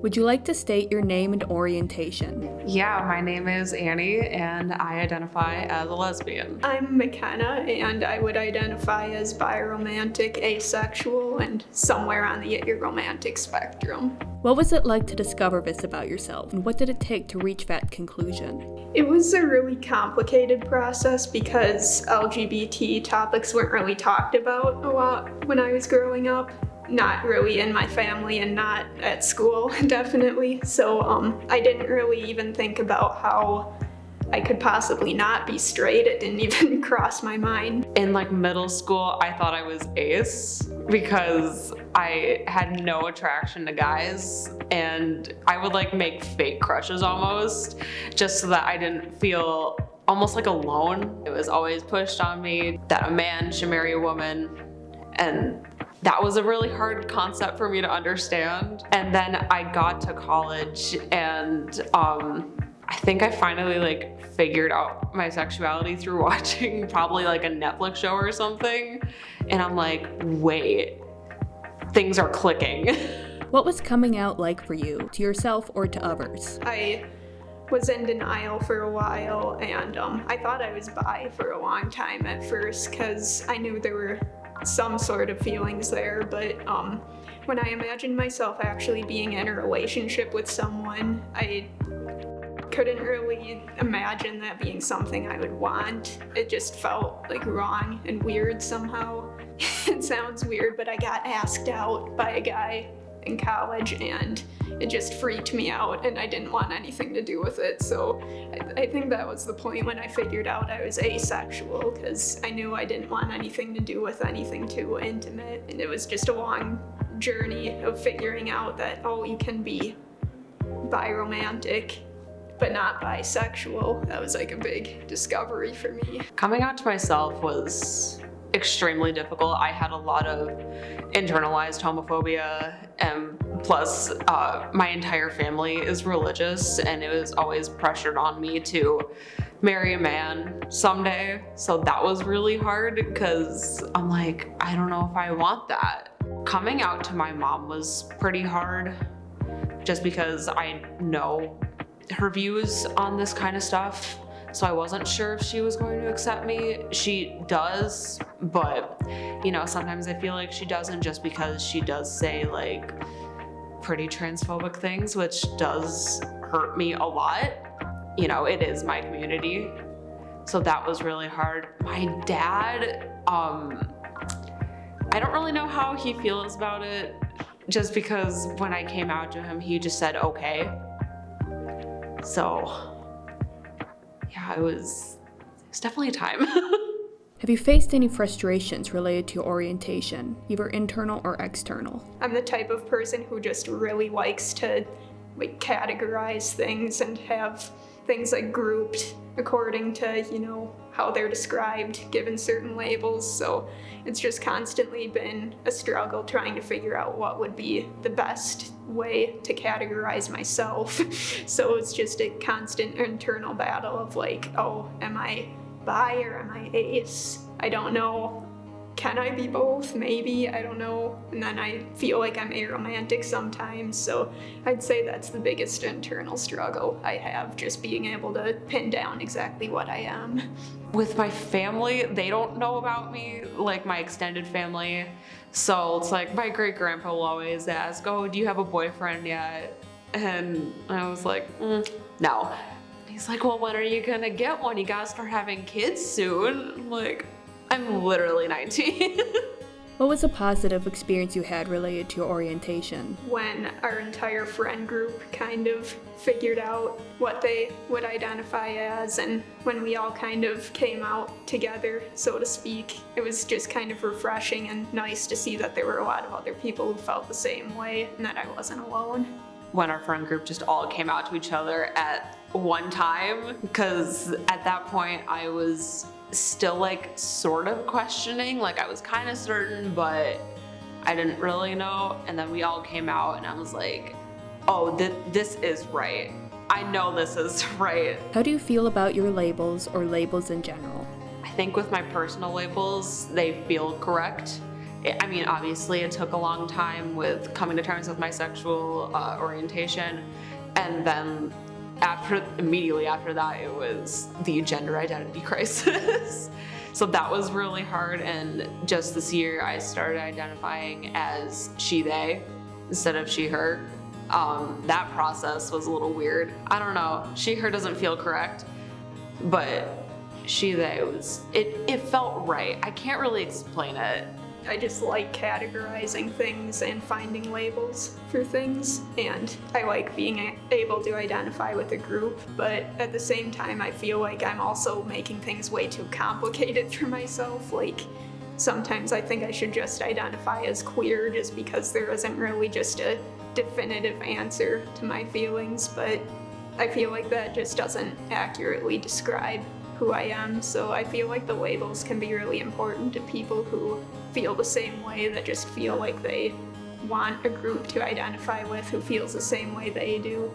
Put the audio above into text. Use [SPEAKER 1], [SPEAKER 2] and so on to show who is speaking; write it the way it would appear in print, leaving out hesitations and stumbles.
[SPEAKER 1] Would you like to state your name and orientation?
[SPEAKER 2] Yeah, my name is Annie and I identify as a lesbian.
[SPEAKER 3] I'm McKenna and I would identify as biromantic, asexual, and somewhere on the aromantic spectrum.
[SPEAKER 1] What was it like to discover this about yourself, and what did it take to reach that conclusion?
[SPEAKER 3] It was a really complicated process because LGBT topics weren't really talked about a lot when I was growing up. Not really in my family and not at school, definitely. So I didn't really even think about how I could possibly not be straight. It didn't even cross my mind.
[SPEAKER 2] In middle school, I thought I was ace because I had no attraction to guys, and I would make fake crushes almost just so that I didn't feel almost alone. It was always pushed on me that a man should marry a woman, and that was a really hard concept for me to understand. And then I got to college and I think I finally figured out my sexuality through watching probably a Netflix show or something. And I'm like, wait, things are clicking.
[SPEAKER 1] What was coming out like for you, to yourself or to others?
[SPEAKER 3] I was in denial for a while, and I thought I was bi for a long time at first because I knew there were some sort of feelings there, but when I imagined myself actually being in a relationship with someone, I couldn't really imagine that being something I would want. It just felt wrong and weird somehow. It sounds weird, but I got asked out by a guy in college and it just freaked me out and I didn't want anything to do with it. So I think that was the point when I figured out I was asexual, because I knew I didn't want anything to do with anything too intimate. And it was just a long journey of figuring out that, oh, you can be biromantic but not bisexual. That was a big discovery for me.
[SPEAKER 2] Coming out to myself was extremely difficult. I had a lot of internalized homophobia, and plus my entire family is religious, and it was always pressured on me to marry a man someday. So that was really hard because I'm like, I don't know if I want that. Coming out to my mom was pretty hard just because I know her views on this kind of stuff. So I wasn't sure if she was going to accept me. She does, but sometimes I feel like she doesn't, just because she does say pretty transphobic things, which does hurt me a lot. It is my community. So that was really hard. My dad, I don't really know how he feels about it, just because when I came out to him, he just said, okay. So yeah, it was definitely a time.
[SPEAKER 1] Have you faced any frustrations related to your orientation, either internal or external?
[SPEAKER 3] I'm the type of person who just really likes to categorize things and have things grouped according to, how they're described, given certain labels. So it's just constantly been a struggle trying to figure out what would be the best way to categorize myself. So it's just a constant internal battle of oh, am I bi or am I ace? I don't know. Can I be both? Maybe, I don't know. And then I feel like I'm aromantic sometimes. So I'd say that's the biggest internal struggle I have, just being able to pin down exactly what I am.
[SPEAKER 2] With my family, they don't know about me, my extended family. So it's my great grandpa will always ask, oh, do you have a boyfriend yet? And I was like, no. He's like, well, when are you gonna get one? You gotta start having kids soon. I'm like, I'm literally 19.
[SPEAKER 1] What was a positive experience you had related to your orientation?
[SPEAKER 3] When our entire friend group kind of figured out what they would identify as, and when we all kind of came out together, so to speak, it was just kind of refreshing and nice to see that there were a lot of other people who felt the same way and that I wasn't alone.
[SPEAKER 2] When our friend group just all came out to each other at one time, because at that point I was still sort of questioning, I was kind of certain, but I didn't really know. And then we all came out and I was like, oh, this is right. I know this is right.
[SPEAKER 1] How do you feel about your labels or labels in general?
[SPEAKER 2] I think with my personal labels, they feel correct. I mean, obviously it took a long time with coming to terms with my sexual orientation, and then immediately after that, it was the gender identity crisis. So that was really hard, and just this year I started identifying as she, they instead of she, her. That process was a little weird. I don't know, she, her doesn't feel correct, but she, they it felt right. I can't really explain it.
[SPEAKER 3] I just like categorizing things and finding labels for things, and I like being able to identify with a group, but at the same time I feel like I'm also making things way too complicated for myself. Like, sometimes I think I should just identify as queer just because there isn't really just a definitive answer to my feelings, but I feel like that just doesn't accurately describe who I am, so I feel like the labels can be really important to people who feel the same way, that just feel like they want a group to identify with who feels the same way they do.